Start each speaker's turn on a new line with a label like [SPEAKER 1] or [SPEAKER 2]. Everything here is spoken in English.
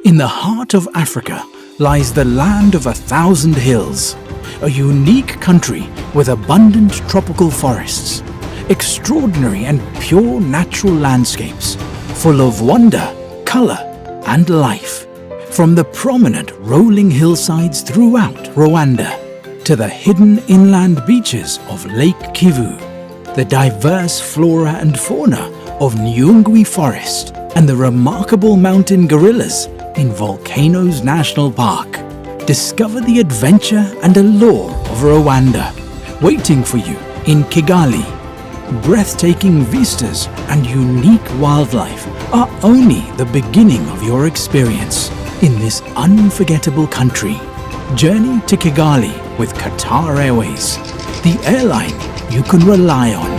[SPEAKER 1] In the heart of Africa lies the land of 1,000 hills, a unique country with abundant tropical forests, extraordinary and pure natural landscapes, full of wonder, color, and life. From the prominent rolling hillsides throughout Rwanda to the hidden inland beaches of Lake Kivu, the diverse flora and fauna of Nyungwe Forest, and the remarkable mountain gorillas in Volcanoes National Park. Discover the adventure and allure of Rwanda, waiting for you in Kigali. Breathtaking vistas and unique wildlife are only the beginning of your experience in this unforgettable country. Journey to Kigali with Qatar Airways, the airline you can rely on.